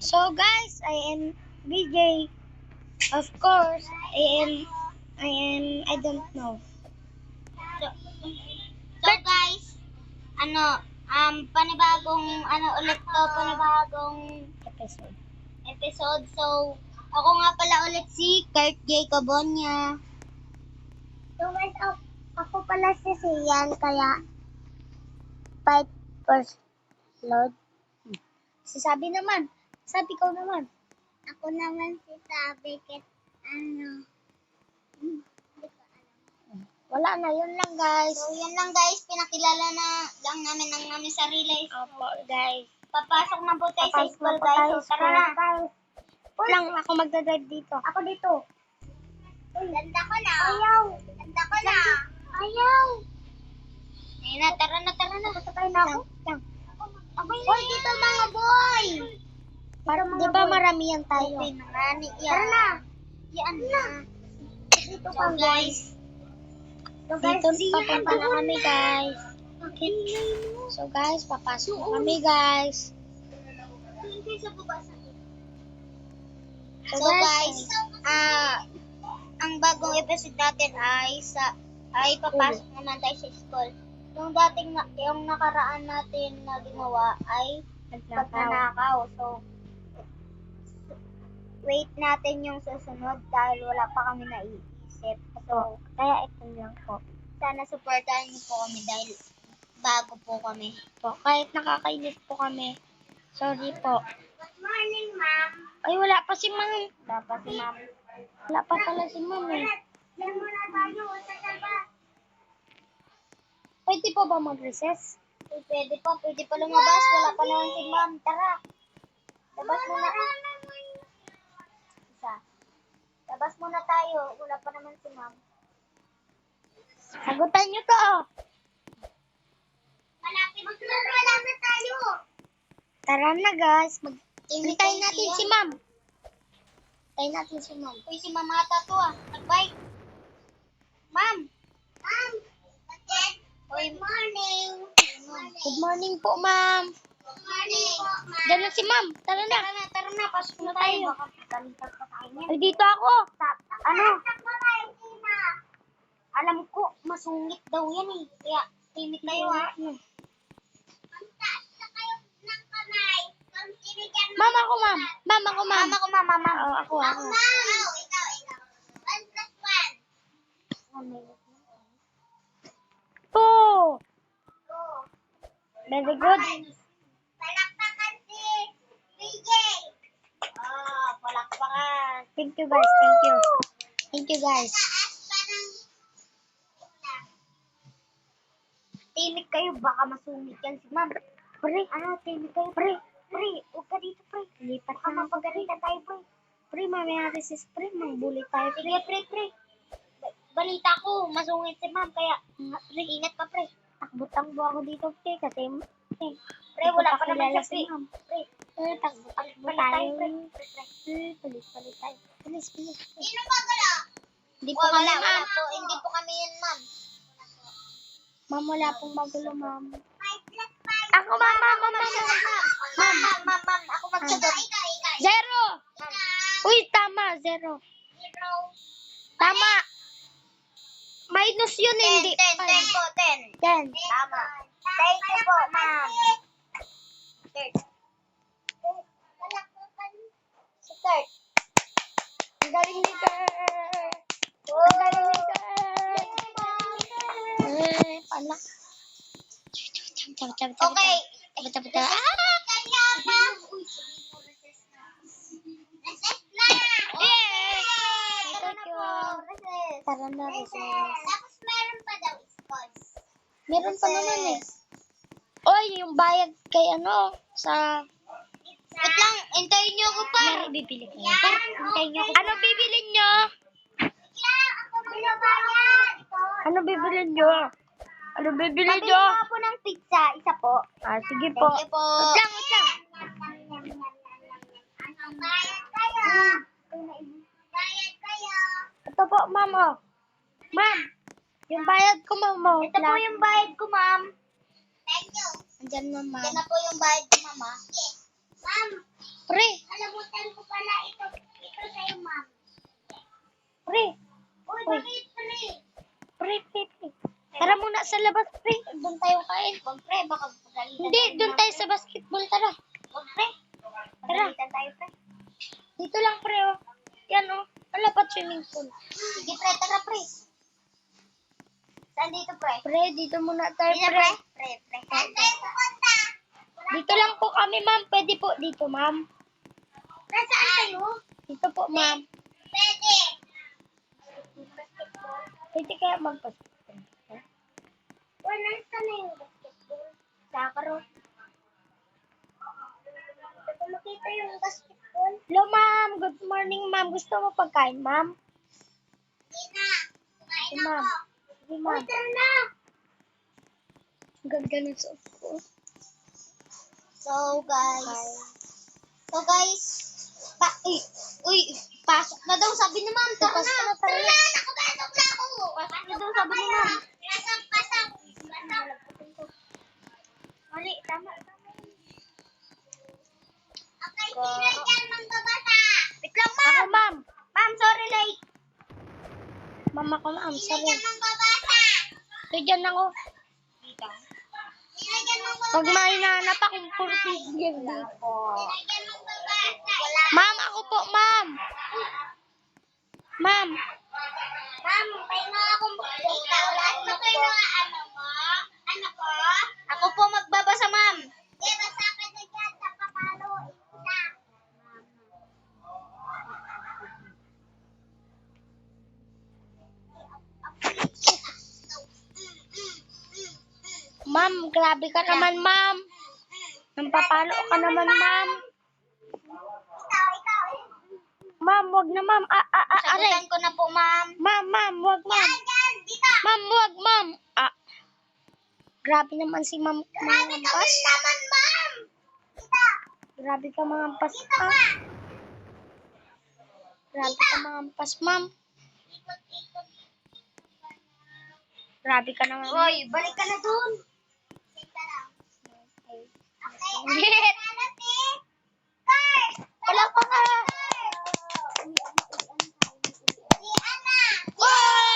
So guys, I am BJ. Of course, I don't know. So guys, panibagong ulit to, panibagong episode. So, ako nga pala ulit si Kurt J. Cabonia. So guys, ako pala si Sian, kaya fight first load. Sabi ko naman. Ako naman si Sabi, wala na, yun lang guys. So, yun lang guys, pinakilala na lang namin ang aming sarili. Opo guys. Papasok na po tayo sa school guys. So, tara na. Lang ako magdadrive dito. Ako dito. Ganda ko na. Ayaw. Ganda ko na. Ayaw. Ayun na, tara na. Sakay na ako. Lang. Boy, dito mga boy. Di ba maramihan tayo? Okay na nga ni Tara na. Yan na. Dito So guys, Dito papunta na kami guys. So guys, papasok na kami guys. So guys, ang bagong episode natin ay papasok naman tayo sa school. Yung nakaraan natin na ginawa ay pagnanakaw. So, wait natin yung susunod dahil wala pa kami naiisip. So, Kaya ito lang po. sana supportahan niyo po kami dahil bago po kami. Kahit nakakainis po kami. Sorry po. Good morning, ma'am. Ay, wala pa si ma'am. Dapat si ma'am. Wala pa pala si ma'am eh. Diyan muna tayo sa labas. Pwede po ba mag-recess? Pwede pa lumabas. Wala pa naman si ma'am. Tara. Labas muna. Isa. Labas muna tayo. Wala pa naman si ma'am. Sagutan nyo to oh. Malapit na tayo. Tara na guys. Hintayin Hintayin natin si ma'am. Hintayin natin si ma'am. Uy, si ma'am ata to ah. Nag-bike. Ma'am. Ma'am. Good morning. Good morning po ma'am. Good morning. Diyan na si ma'am. Tara na. Tara na. Pasok na tayo. Ay, dito ako. Ano? Alam ko, masungit daw yan eh. Kaya, timid tayo ha. Ma'am ako ma'am. Ma'am ako ma'am. Mama ko, mama. Oo, ako. Ikaw. 1 plus 2. 1. Very good. Palakpakan si BJ. Palakpakan. Thank you guys. Thank you. Thank you guys. Timid kayo, baka masungit yan si ma'am. Pre. Timid kayo. Pre, huwag ka dito, pre. Lipat Baka na. mapagalitan tayo, pre. Pre, mamaya recess pre. Mangbuli tayo pre. Sige, pre. Balita ko, masungit si ma'am, kaya ingat ka, pre. Takbo-takbo ako dito pre. Kasi Pre, wala pa naman siya, pre. ma'am. Pre, Takbo palit tayo. tayo, pre. Palit tayo. Bilis. Sino ba gala? Hindi po kami ma'am. Hindi po kami yan, ma'am. Ma'am, wala pong magulo ma'am. 5 plus 5. Ako ma'am. Ma'am, ako magsagot. Zero. Uy, tama. Zero. 0. Tama. Minus yun 10 hindi. po, 10. 10. Tama. Thank you po, ma'am. Third. Si Kurt. Ang galing ni Kurt. Ang galing ni Kurt. Palak. Okay. Bata. Kaya, ma'am. Recess na. Tara na po. Recess. Tara na, recess. Tapos meron pa daw sports. Meron pa naman eh. Oy, yung bayad kay sa... Wait lang, hintayin niyo ako pa. Mary, bibili ko. Hintayin niyo ako. Ano bibilin niyo? Ako magbabayad. Ano bibilin niyo? Ano bibilin Pabili niyo? nga po ng pizza, isa po. Sige po. Thank you po. Wait lang. Bayad kayo. Bayad kayo. Ito po, ma'am. Oh. Ma'am, yung bayad ko, ma'am. Oh. Ito po yung bayad ko, ma'am. Thank you. Andyan, ma'am. Yan na po yung bayad ko, ma'am. Yes. Ma'am, Pre, ano nga sa labas, pre. Doon tayo kain. Wag pre, baka pagalitan Hindi, tayo doon ng tayo pre. sa basketball. Tara. Wag pre. Pagalitan tayo pre. Dito lang, pre. Oh. Yan, oh. Malapat swimming pool. Sige pre, tara pre. Saan dito pre? Pre, dito muna tayo, Dito pre. pre. Pre. Saan tayo pupunta? Dito lang po kami, ma'am. Pwede po dito, ma'am. Nasaan kayo? Dito po, ma'am. Pwede. Pwede kaya magbasketball. Wala na yung basketball. Sakaro. Gusto makita yung basketball? Hello, ma'am. Good morning, ma'am. Gusto mo pagkain, ma'am? Hindi na. Kumain Sige, ma'am. ako. Sige, ma'am. Uy, tara na. Ang ganda ng suot ko. So guys, uy, pasok na daw sabi ni ma'am. Tara Pasok na. na, tara na. Nakapasok na ako. Pasok na daw sabi ni ma'am. Pasok. Mali, tama. Okay, sino dyan magbabasa? Wait lang, ma'am. Ako, ma'am. Ma'am, sorry late. Ma'am ako, ma'am. Sino Sorry. dyan magbabasa? So, dyan ako. Dito. Sino dyan magbabasa? Pag may hinahanap akong purpose dyan dito. Sino dyan magbabasa? Wala. Ma'am, ako po, ma'am. Ma'am. Ma'am, may mga akong bukbukta. Wala na kayo mga ano mo? Ano ko? Ako po magbabasa, ma'am. Di, basa ka na dyan sa papalo. Isa. Ma'am, grabe ka naman, ma'am. Nampapalo ka naman, ma'am. Ikaw. Ma'am, wag na, ma'am. Aray. Sagutan ko na po, ma'am. Ma'am, wag, ma'am. Dyan, dito. Ma'am, wag, ma'am. Grabe naman si ma'am. Grabe ka Mangampas. naman, ma'am. Dito. Grabe ka mangampas, Dito ma'am. ka. Grabe ka mangampas, ma'am. Ikot. Grabe ka naman. Hoy, balik ka na dun. Dito lang. Okay, Shit. Car! Wala pa nga. Si Ana! Oy!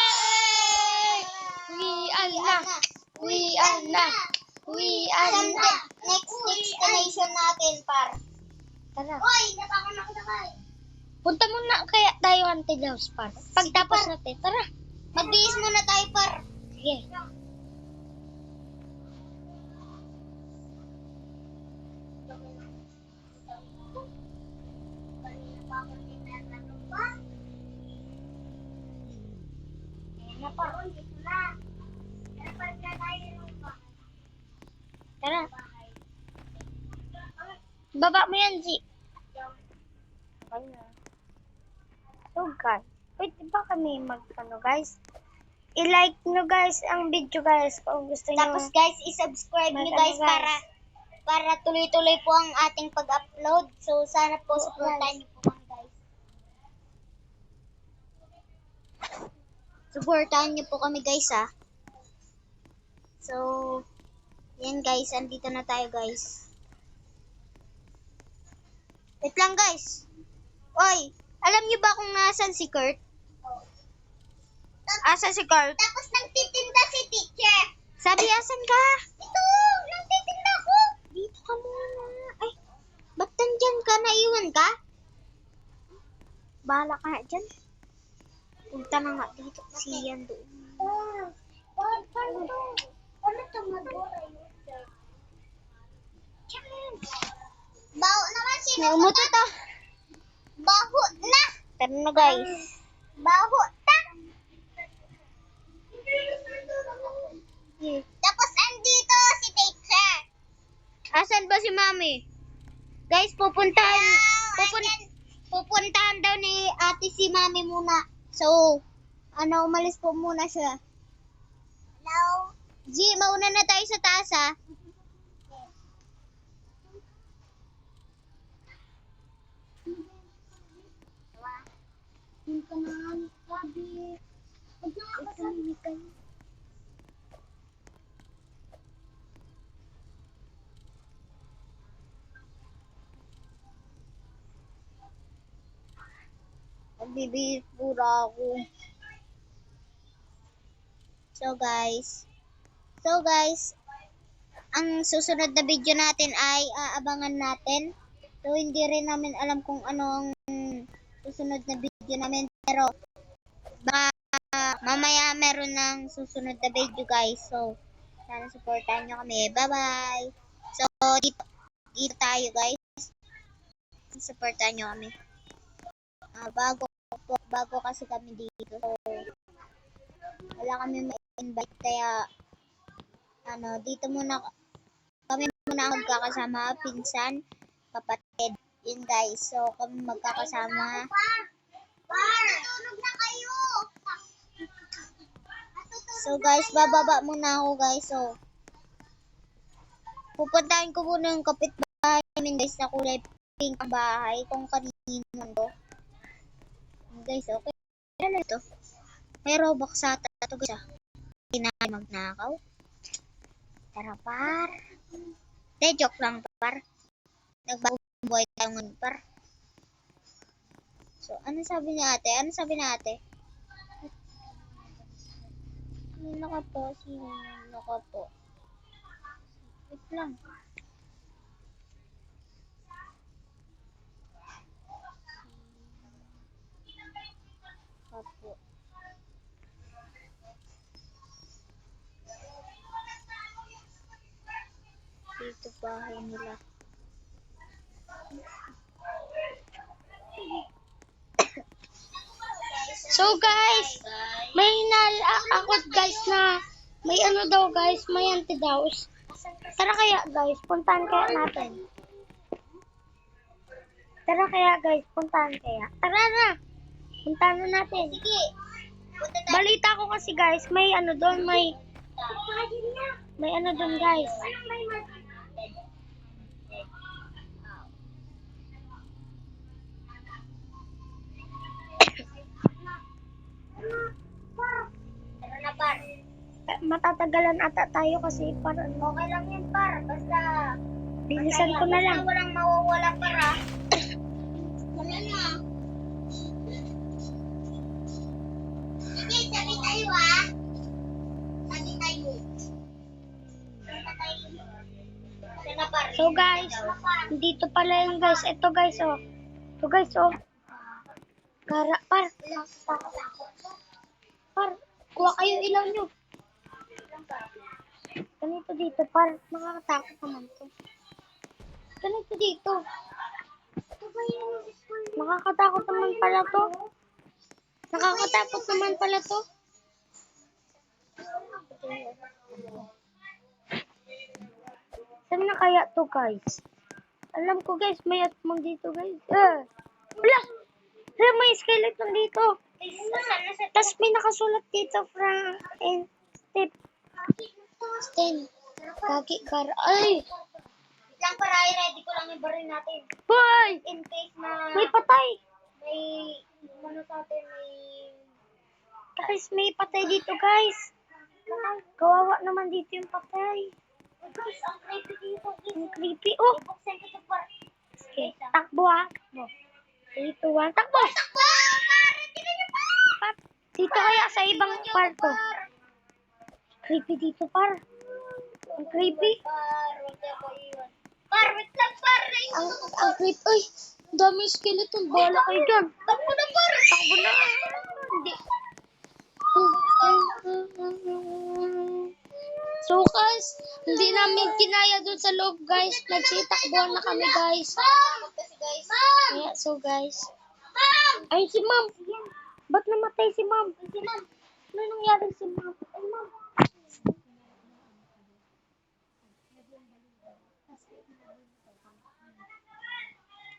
We are na. Next destination natin, par. Tara. Hoy, napakon ako na kayo. Punta muna kaya tayo haunted house, par. Pagtapos natin, tara. Magbihis muna tayo, par. Sige. Tara. Baba mo yan, G. So, guys. Pwede ba kami guys? I-like nyo, guys, ang video, guys, kung gusto nyo. Tapos guys, i-subscribe nyo guys para tuloy-tuloy po ang ating pag-upload. So sana po supportan nyo po kami guys. Supportan nyo po kami guys ha. So, yan guys, andito na tayo guys. Wait lang guys. Oy, alam nyo ba kung nasan si Kurt? Asan si Kurt? Tapos nagtitinda si teacher. Sabi, asan ka? Ito, nagtitinda ko. Dito ka muna. Ay, ba't nandyan ka? Naiwan ka? Bahala ka na dyan. Punta na nga dito. Siyan doon. Ano ito madura yun? Baho naman sino mo to? Baho na. Tara na guys. Baho ta. Tapos andito si teacher. Asan ba si mami? Guys, pupuntahan daw ni ate si mami muna. So, umalis po muna siya. Hello? G, mauna na tayo sa taas ha. Yung kanaan, sabi. Huwag na nga kasalitan. Nagbibihis pura ako. So guys, So guys, ang susunod na video natin ay aabangan natin. So hindi rin namin alam kung ano ang susunod na video namin, pero baka mamaya meron ng susunod na video guys. So sana supportahan nyo kami. Bye bye. So dito tayo guys. Supportahan nyo kami. Bago kasi kami dito. So wala kami ma-invite, kaya dito muna kami ang magkakasama, pinsan, kapatid. Yun guys. So kami magkakasama. Natulog na kayo. So guys, bababa muna ako guys. So pupuntahin ko muna yung kapitbahay namin guys na kulay pink ang bahay. Kung kanino to. Guys, okay. Ano ito? May Robux ata ito guys. Hindi na magnakaw. Tara par. De, joke lang par. Nagbagong buhay tayo ngayon par. So, ano sabi ni ate? Sino ka po? Wait lang. Kapo. Dito bahay nila. So guys, may nalakot guys na may ano daw guys, may daw. Tara kaya guys, puntahan kaya natin. Tara na. Puntahan na natin. Sige. Balita ko kasi guys, may ano doon, may ano doon guys. Tara na, par. Matatagalan ata tayo kasi parang Okay lang yan, par. Basta bilisan ko na lang. Basta walang mawawala, par, ha? Wala na. Sige, sabi tayo, ha? Sabi tayo. Tara na, par. So guys, dito pala yung guys. Ito guys oh. Ito guys oh. Par. Par, kuha kayo ilaw nyo. Ganito dito par. Nakakatakot naman to. Ganito dito. Nakakatakot naman pala to. Saan na kaya to guys? Alam ko guys, may atmang dito guys. Wala! May skeleton dito. Tapos may nakasulat dito, Frank and Step. Kaki kar. Ay! Lang, para i-ready ko lang yung baril natin. Boy! In case na May patay! may ano sa atin, Guys, may patay dito guys. Kawawa naman dito yung patay. guys, ang creepy dito. Ang creepy. Oh! Buksan ko ito, par. Okay, takbo ha. 3, 2, 1, takbo! Takbo! Par! Tingnan niyo, par! Dito kaya sa ibang kwarto. Creepy dito, par. Ang creepy. Par, wag niyo ako iwan. Par, wait lang, par. Ang creepy. Ay, ang dami skeleton. Bola kayo dyan. Takbo na, par. Takbo na. Hindi. So guys, hindi namin kinaya doon sa loob guys. Nagsitakbuhan na kami guys. Takot kasi, guys. Yeah, so guys. Ma'am! Ay, si ma'am. Ba't namatay si ma'am? Ano nangyari si ma'am? Ay, ma'am.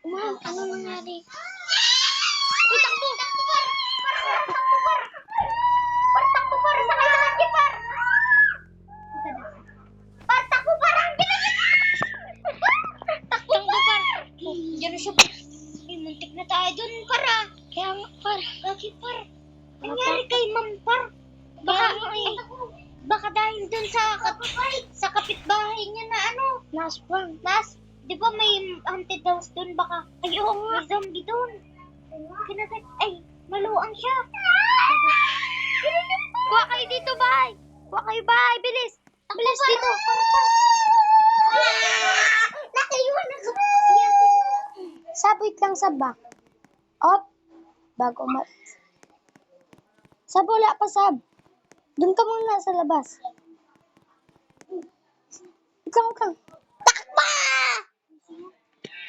Ma'am, ano nangyari? Uy, takbo! Takbo, par! Takbo, par! Par, takbo, par! Sakay sa kanya, par! Par, takbo, par! Ang ginagawa! Takbo, par! Diyan na siya. Ay, muntik na tayo dun, par, ah. Kaya nga, par. Gagi, par. Nangyari kay ma'am, par. Baka dahil dun sa kapitbahay niya na ano. Last one. Di ba may haunted house dun? Baka, ay, oo nga. May zombie dun. Ay, maluang siya. Kuha kayo dito, bahay. Kuha kayo, bahay. Bilis. Bilis dito. Nakayuan ako. Sabit lang sa back. Up. Bago Sab, wala pa, Sab. Doon ka muna sa labas. Ikaw. Takpa!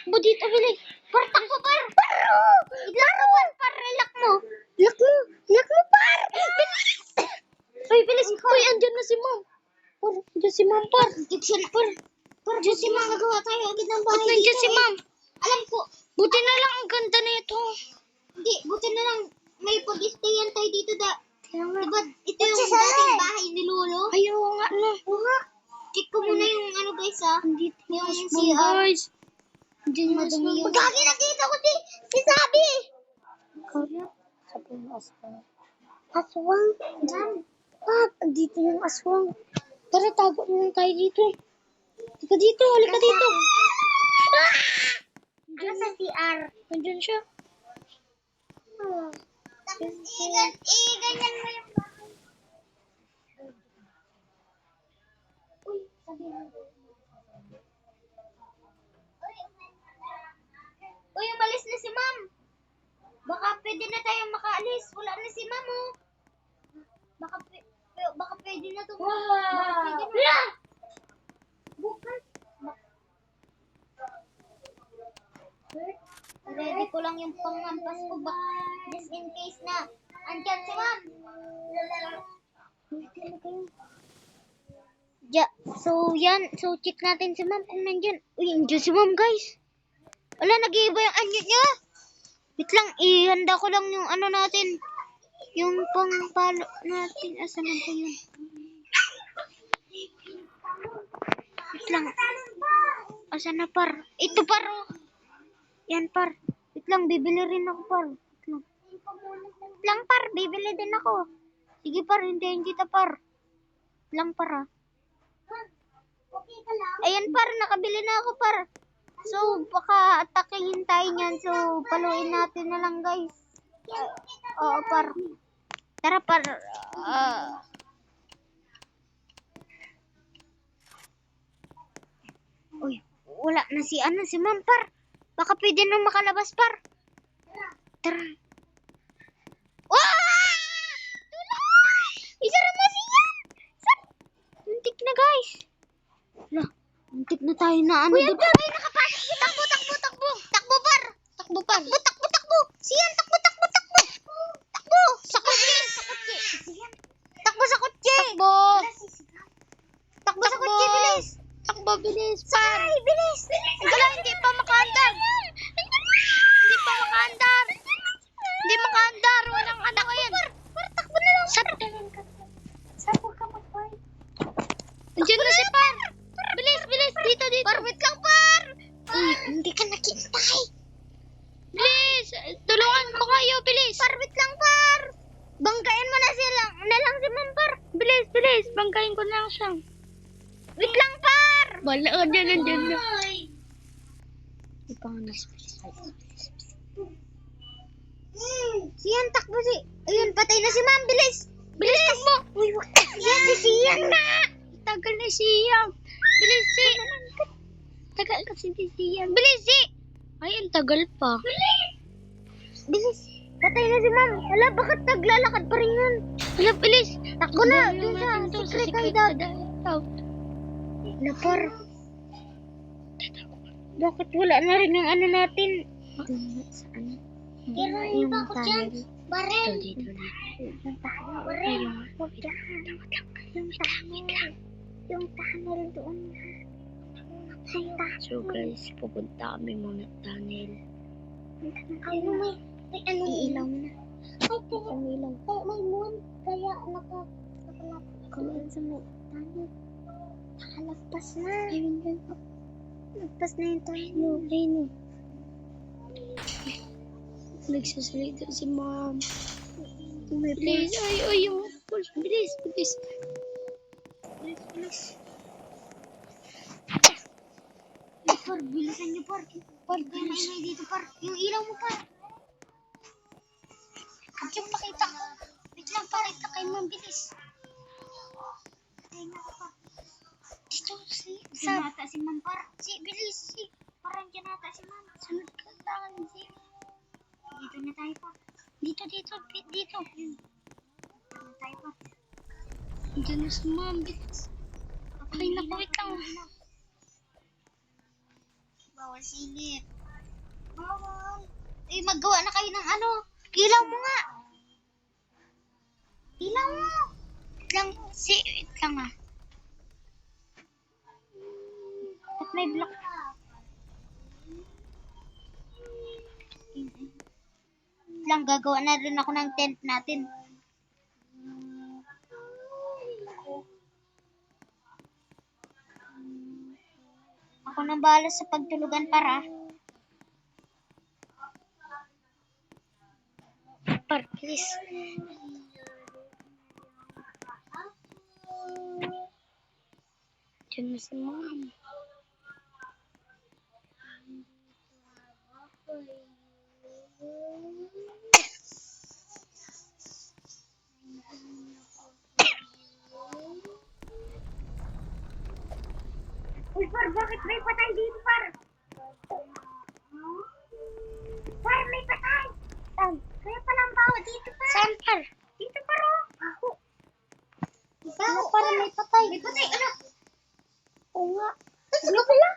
Bu dito, bilis. Par, takpo, par! Idlak mo, par! Relax mo! Lock mo, par! Uy, bilis. Uy, andyan na si Ma'am. Par, andyan si Ma'am, par. Par, si Ma'am, nagawa tayo agad ng bahay Ba't nandiyan dito, si Ma'am? Alam ko, Buti na lang ang ganda na ito. hindi, buti na lang may pag-stayan tayo dito Kaya nga. Diba, ito yung dating bahay ni Lolo? Ayaw nga na. Check ko muna yung ano guys ha. Andito Yung yung CR. guys. Andyan yung Madumi aswang. yun. Gagi, nakita ko si Sabi! Kaya, sabi yung aswang. Aswang? Diyan. Pap, andito yung aswang. Tara, tago na lang tayo dito. Halika dito, halika dito. Ano sa CR? Andyan siya. Tapos ganyan mo yung bahay. Uy, sabi mo. Uy, umalis na si Ma'am. Baka pwede na tayo makaalis. Wala na si Ma'am, oh. Baka pwede na to. Baka pwede na. Bukas. Ready ko lang yung panghampas ko ba just in case na andyan si Ma'am. So check natin si Ma'am kung nandyan. Uy, andyan si Ma'am, guys. Wala, nag-iiba yung anyo niya. Wait lang, ihanda ko lang yung ano natin. Yung pangpalo natin. Asan na ba yun? Wait lang. Asan na, par? Ito, par, oh. Yan, par. Wait lang, bibili rin ako, par. Wait lang. Wait lang, par. Bibili din ako. Sige, par. Hintayin kita, par. Wait lang, par, ah. Ayan, par. Nakabili na ako, par. So, baka atakihin tayo niyan. So, paluin natin na lang, guys. Oo, par. Tara, par. Uy, wala na si Ma'am, par. Baka pwede na makalabas, par. Tara. Wah! Tulong! Isara mo siya! Muntik na, guys. Wala, muntik na tayo na ano doon. Ay, nakapasok si Takbo! Takbo, par! Takbo! Siyan, takbo! Takbo! Sa kotse! Takbo sa kotse! Takbo sa kotse, bilis! Takbo, bilis, par. Ay, bilis! Wala, hindi pa makaandar. Hindi makaandar. Walang ano ko yan. Par, takbo na lang! Sabo ka mag-fight. Andiyan na si Par. Bilis. Dito. Par, wait lang, par! Uy, Hindi ka nakintay! bilis. Tulungan ko kayo, bilis. Par, wait lang, par! Banggain mo na lang si Ma'am, par! Bilis. Bangkain ko na lang siya. Wait lang, par! Wala ka dyan, nandiyan na. Ipanganis. Siyan, takbo si... Ayun, patay na si Ma'am, bilis! Takbo. Uy, wag ka. Yan, si Siyan na! Tagal na siya. Bilis, si. Tagal kasi si siya. Bilis, si. Ay, ang tagal pa. Bilis! Patay na si Ma'am! Hala, bakit naglalakad pa rin yun? Hala, bilis. Takbo na! Dun sa secret hideout! Hala, par! Bakit wala na rin yung ano natin? Saan? Pero yung ako dyan, barel! Dito na. Barel! Huwag yan! Yung tunnel doon na. So guys, pupunta kami muna tunnel. Ano may ano Iilaw na. Ay, kaya may moon. Kaya nakalagpas sa may tunnel. Nakalagpas na. Ayun dyan. Lagpas na yung tunnel. Ayun o. Nagsasalita si Ma'am. May Bilis. Ay, yung pulse. Bilis. Par, bilisan niyo, par. Par, maingay dito, par. Yung ilaw mo, par. Huwag yung pakita ko. Wait lang, par. Ito kay Ma'am, bilis. Patay na ako, par. dito, si. Diyan nata si Ma'am Par. Si, bilis, si. Parang diyan nata si Ma'am. Sunod ka sa akin, si. Dito na tayo pa. Dito. Dito na tayo pa. Diyan na si ma'am, bilis. Ay, naku, wait lang. Bawal silip. Bawal. Eh, maggawa na kayo ng ano. Ilaw mo nga. Ilaw mo. Lang, si, wait lang ah. At may block. Lang, gagawa na rin ako ng tent natin. Ako nang bahala sa pagtulugan para. Par, please. Diyan na si ma'am. Uy, Par, bakit may patay dito, Par? Par, may patay. Saan? Kaya palang bawa dito, Par. Saan, par? Dito, Par, oh. Ako. Ano, para may patay? May patay, ano? Oo nga. Ano pala?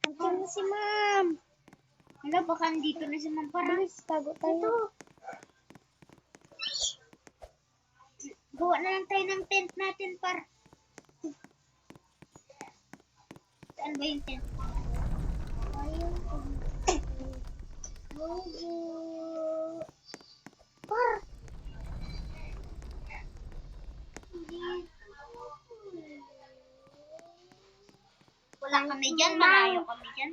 Diyan na si ma'am. Wala, baka nandito na si Ma'am Par. Bilis, tago tayo. Gawa na lang tayo ng tent natin, Par. Saan ba yung tent? Par! Wala kami dyan, malayo kami dyan.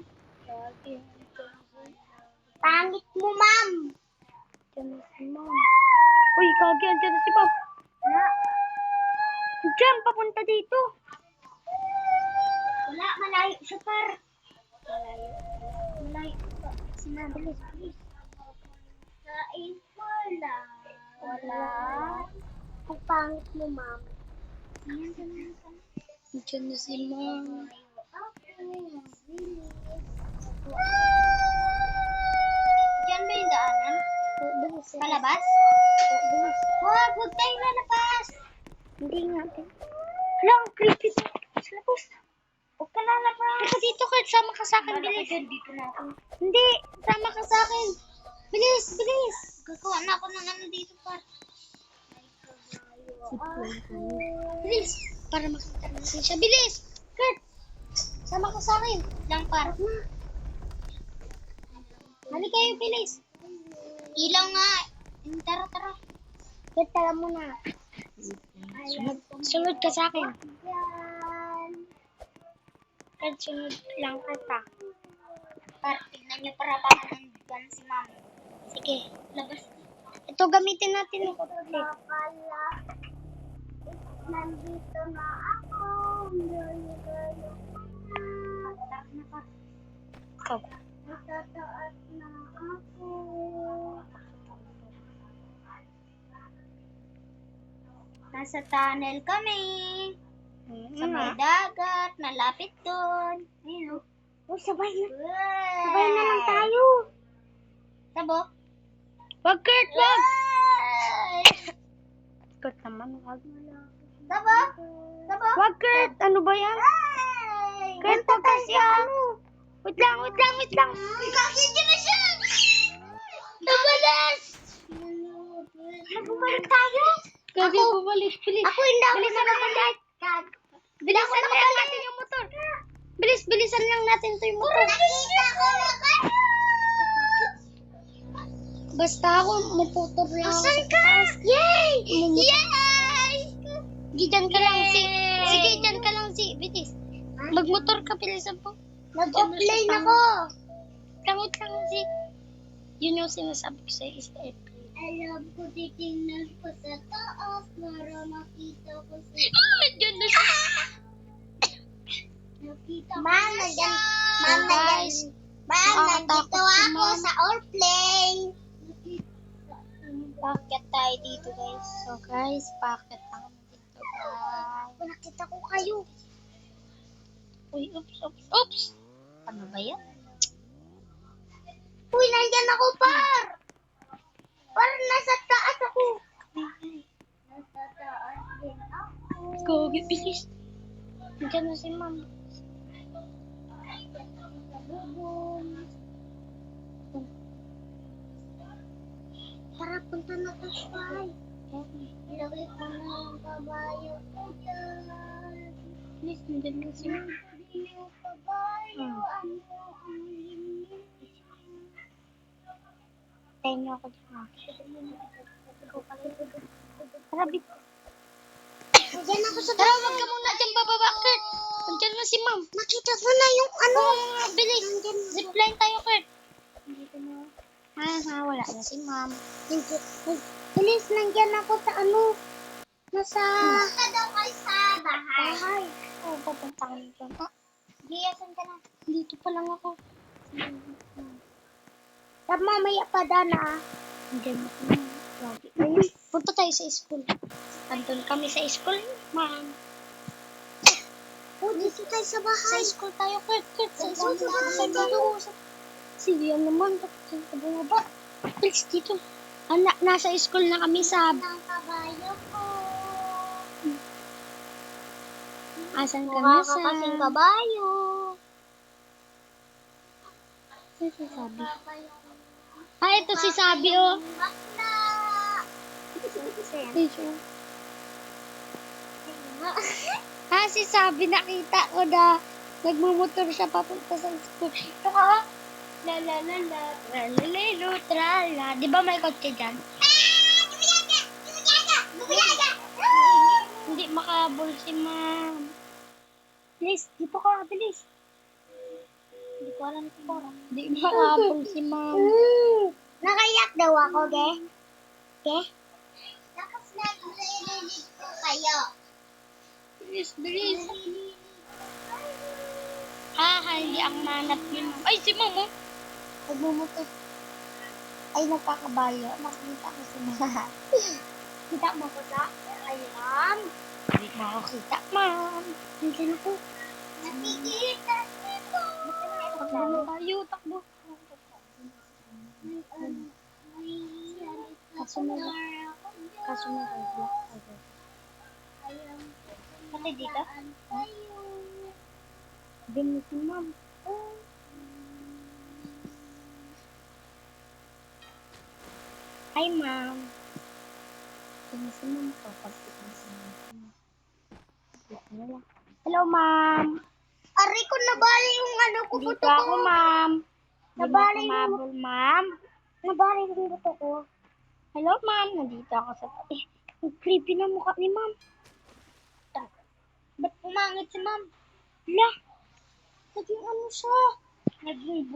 Pangit mo, ma'am! Diyan na si ma'am. Uy, kagi, andyan na si ma'am. Wala, Diyan, papunta dito. wala, malayo siya, Par. Malayo pa. Si ma'am, bilis, bilis. Kain wala. Wala. Ang pangit mo, ma'am. Ayan, ganun ka. Diyan na si ma'am. Diyan ba yung daanan? Bilis. Palabas? Bilis. Huwag tayong lalabas. Hindi nga. Hala, ang creepy to. Sa labas. Huwag ka lalabas. Teka dito, Kurt. Sama ka sa akin. Bilis. Dito na ako. Hindi. Sama ka sa akin. Bilis, bilis. Gagawa na ako ng ano dito, Par. Bilis. Para makita natin siya. Bilis. Kurt. Sama ka sa akin. Lang, Par. Hali kayo, bilis. Ilaw nga. Tara, tara. Kurt, tara muna. Sunod ka sa akin. Kurt, sunod lang kita. Par, tignan niyo para baka nandiyan si Ma'am. Sige. Labas. Ito, gamitin natin yung kutsik. Nandito na ako. Tara na, Par. Ikaw. Natataas na ako. Nasa tunnel kami. Sa may dagat. Nalapit doon. Ayun, Oh, sabay na. Sabay na lang tayo. Tabo? Wag, Kurt, wag. Ay! Kurt naman, wag. Tabo? Tabo? Wag, Kurt. Ano ba yan? Ay! Kurt, wag kasi ano. Wait lang. Kakigyan na siya! Nabalas! Bumalik tayo? Gabi, bumalik. Bilis. Ako hindi ako Bilisan natin nakabalik. Bilisan lang natin yung motor. Bilisan lang natin ito yung motor. Nakita ko na kayo! Basta ako, maputor lang ako Asan sa ka? taas. Yay! Mumutor. Yay! Diyan ka lang, si. Yay! Sige, diyan ka lang, si. Bilis. Magmotor ka, bilisan po. Nag-offline ako. Kamot lang, si. Yun yung sinasabi ko sa'yo, is the airplane. Alam ko, titingnan ko sa taas para makita ko sa... Diyan na siya. Nakita ko Ma'am, na nandyan- siya. Ma'am, guys. Ma'am, Nakakatakot nandito si ako Ma'am. sa airplane. Bakit tayo dito, guys? So, guys, bakit tayo dito, guys? Nakita ko kayo. Uy, oops. Ano ba yan? Uy, nandyan ako, par! Par, nasa taas ako. Nasa taas din ako. Go, bilis. Nandiyan na si ma'am. Tara, punta na tayo, Pai. Ilagay ko na yung kabayo ko dyan. Please, nandiyan na si ma'am. Yung kabayo, ano ang linis. Tayo niyo ako dyan. Tara, bit. Diyan ako sa tara, wag ka muna dyan bababa, Kurt. Nandiyan na si ma'am. Nakita ko na yung ano. Bilis. Zipline tayo, Kurt. Wala na si ma'am. Bilis, nandiyan ako sa ano. Nasa... Punta daw kayo sa bahay. Oo, papunta ka nito. Giyasan ka na. Dito pa lang ako. Mamaya pa dana. Nandiyan ako na. Ayun, punta tayo sa school. Andun kami sa school, ma'am. Oh, dito tayo sa bahay. Sa school tayo, Kurt. Sa school tayo. Sige, yan naman. Saan ka bumaba? Please, dito. Nasa school na kami sa... Ang kabayo ko. Asan ka na sa... kasing kabayo. Saan si Sabi? Ito si Sabi, oh. Si Sabi, nakita ko na nagmumotor siya papunta sa school. Ito ka, la la la la, tralalelo, trala. Di ba may kotse dyan? Hindi makahabol si ma'am. Please, dito ka, bilis. Hindi ko alam ito. Hindi makahabol si ma'am. Nakayak daw ako, ge? Ge? Tapos nag-relilig ko kayo. Bilis. Hindi ako manap yun. Ay, si ma'am, oh. Nagmumotor. Ay, nagkakabayo. Makita ko si ma'am. Kita mo ko sa? Ay, ma'am. Hindi mo ako kita, ma'am. Nandiyan ako. Nakikita dito. Takbo tayo, takbo. Kaso na roadblock tayo. Pati dito? Sabihin mo si ma'am. Hi, ma'am. Sabihin mo si ma'am. Hello, ma'am. Aray ko, nabali yung ano ko. Dito ako, ma'am. Nabali yung... ma'am. Nabali yung buto ko. Hello, ma'am. Nandito ako sa... ang creepy na mukha ni ma'am. Ba't pumangit si ma'am? Hala. Naging ano siya? Naging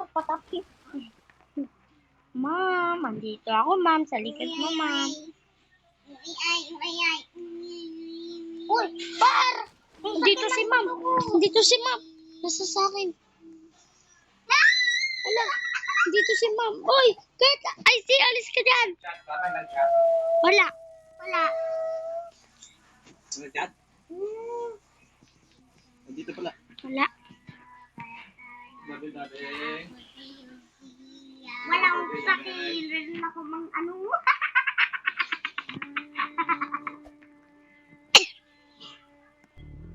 patapi. Ma'am, andito ako, ma'am. Sa likod mo, ma'am. Uy, par! Dito si ma'am. Dito si ma'am. Nasa sa akin. Hala. Dito si ma'am. Uy, Kurt! Ay, alis ka dyan. Wala. Ano chat? Dito pala. Wala. Dati. Walang sakirin ako mang ano.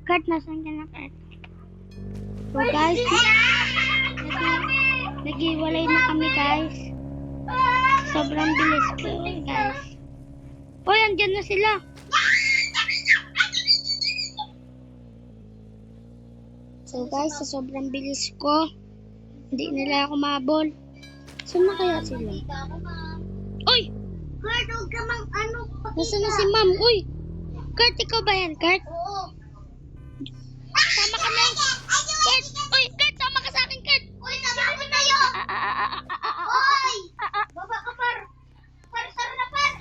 Kurt, nasan ka na, Kurt? So guys, nag-iwalay na kami, guys. Sobrang bilis ko, guys. Uy, andyan na sila. So guys, sa sobrang bilis ko, hindi nila ako mahabol. Saan na kaya sila? Uy! Kurt, huwag ka mang ano. Nasaan na si ma'am? Uy! Kurt, ikaw ba yan, Kurt? Oo. Sama ka na. Kurt! Uy! Kurt! Sama ka sa akin, Kurt! Uy! Sama ko tayo! Uy! Baba ka, par! Par! Tara na, par!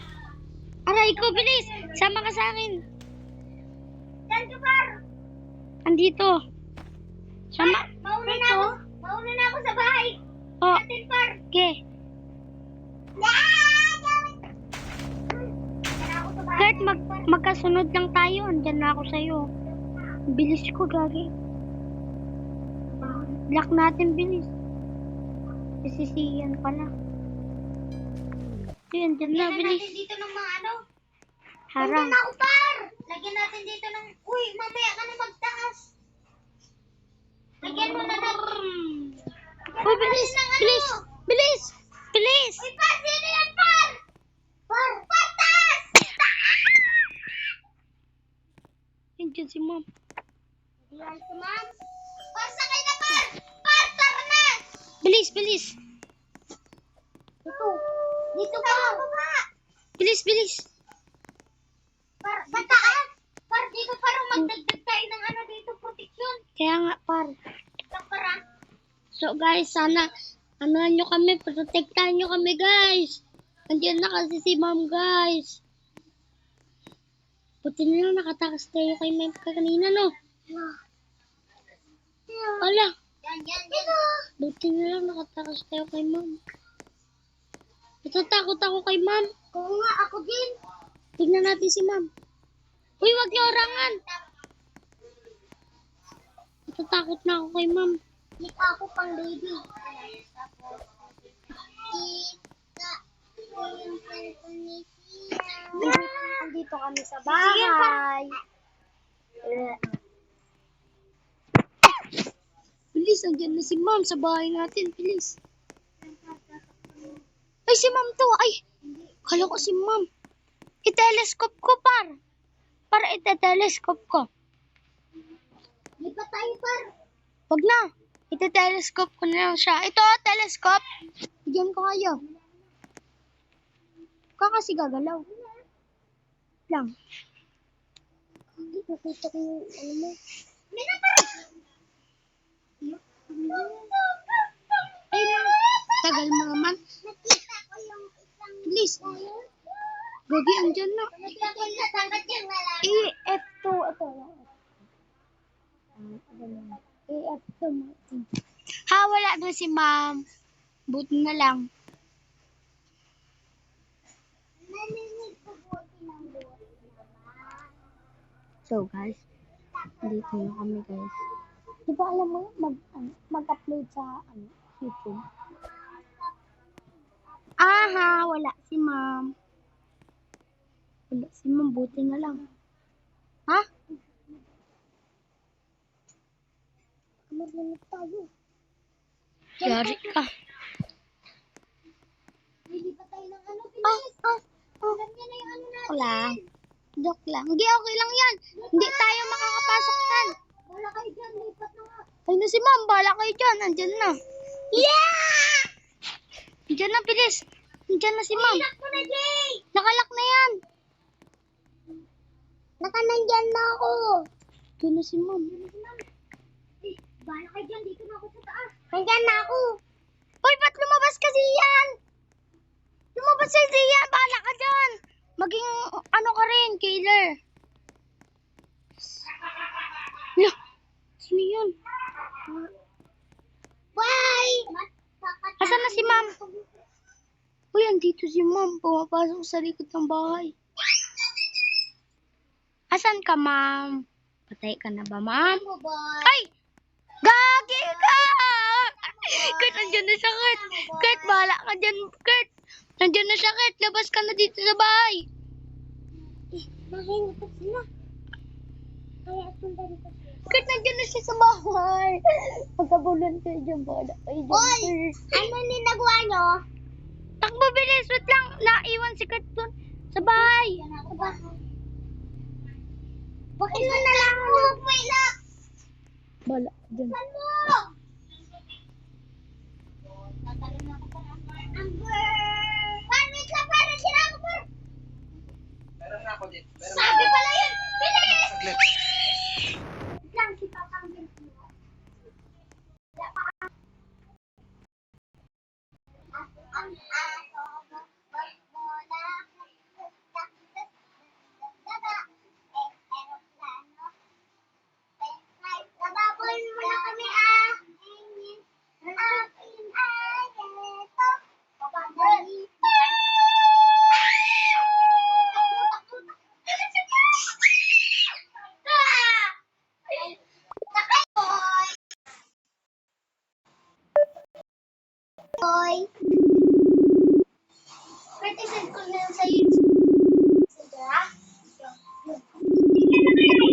Aray ko, bilis! Sama ka sa akin! Saan ka, par? Andito. Sama. Mauna na ako sa bahay. Oh. Atin, par. Okay. Kurt, magkasunod lang tayo. Andyan na ako sa'yo. Bilis ko, gagi. Lock natin, bilis. Sisisiyan pala. Yun, andyan na, bilis. Lagyan natin dito ng mga ano. Harang. Nandyan ako, par! Lagyan natin dito ng... Uy, mamaya ka na magtaas. Lagyan mo na ng... Oh, bilis! Bilis! Bilis! Bilis! Uy, par! Sino yan, par? Par! Par, taas! Andyan si ma'am. Yan si ma'am. Par, sakay na, par! Par, tara na! Bilis, bilis! Dito. Dito pa. Baba. Bilis, bilis! Par, sa taas. Par, dito parang magdagdag tayo ng ano dito, protection. Kaya nga, par. Ito, para. So, guys, sana, nyo kami, protektahan nyo kami, guys. Andyan na kasi si ma'am, guys. Buti na lang nakatakas tayo kay ma'am kanina, no? Wala. Yan, yan, yan. Buti na lang nakatakas tayo kay ma'am. Natatakot ako kay ma'am. Oo nga, ako din. Tignan natin si ma'am. Uy, wag niyo orangan. Natatakot na ako kay ma'am. Dito ako pang baby. Kita ko yung cellphone ni Sia. Nandito kami sa bahay. Bilis, andyan na si ma'am sa bahay natin. Bilis. Ay, si ma'am to. Ay, kala ko si ma'am. I-telescope ko, par. Para ite-telescope ko. Lipat tayo, par. Wag na. Ite-telescope ko na lang siya. Ito, telescope. Bigyan ko kayo. Kasi gagalaw. Lang. Hindi, nakita ko yung ano mo. Ay, tagal mo naman. Nakita ko yung isang... Please. Gagi, andyan na. Nakita ko yung dagat yung lalaki. F2. Ito. F2. Ha, wala na si ma'am. Buti na lang. Naninig ko buti ng buti naman. So, guys. Dito na kami, guys. Di ba alam mo, mag-upload sa YouTube? Aha, wala si ma'am. Wala si ma'am, buti na lang. Ha? Marinig tayo. Yari ka. Lilipat tayo ng ano, bilis. Alam niya na yung ano natin. Wala. Joke lang. Hindi, okay lang yan. Hindi tayo makakapasok yan. Wala kayo dyan, lipat na nga. Ay na si ma'am, bala kayo dyan. Andyan na. Yeah! Andyan na, bilis. Andyan na si ma'am. Lock mo na, Jay! Nakalak na yan. Nakanandyan na ako. Andyan na si ma'am. Bahala kayo dyan, dito na ako sa taas. Nandyan na ako. Uy, ba't lumabas kasi yan? Lumabas kasi yan. Bala ka dyan. Maging, ano ka rin, killer. Lah, sino yun? Bye! Asan na si ma'am? Uy, andito si ma'am. Pumapasok sa likod ng bahay. Asan ka, ma'am? Patay ka na ba, ma'am? Bye! Ay! Gagi ka! Kurt, nandiyan na siya, Kurt. Kurt, bahala ka dyan, Kurt. Nandiyan na siya, Kurt. Labas ka na dito sa bahay. Nahingipat sila. Kaya punta dito sila. Kurt, nandiyan na siya sa bahay. Pagkabulan kayo dyan, bahala kayo dyan, Oy! Kurt. Ano ninagawa nyo? Takbo, bilis. Wait lang. Naiwan si Kurt dun sa bahay. Yan ako ba? Bakit mo na lang ako? Wait lang! Bahala ka dyan. Saan mo? Tatalon na ako pa. Amber! Par, wait lang, par! Sira ako, par! Meron na ako din. Sabi pala yun! Bilis! Saglit. Wait lang, si Papa ang bilis. Wala pa. Ang aso mo, wag mo na. Aeroplano. Bababol mo na kami, ah! Akin ay ganito. Bababol. Boy. Pwede send ko na lang sa'yo. Sige, ah.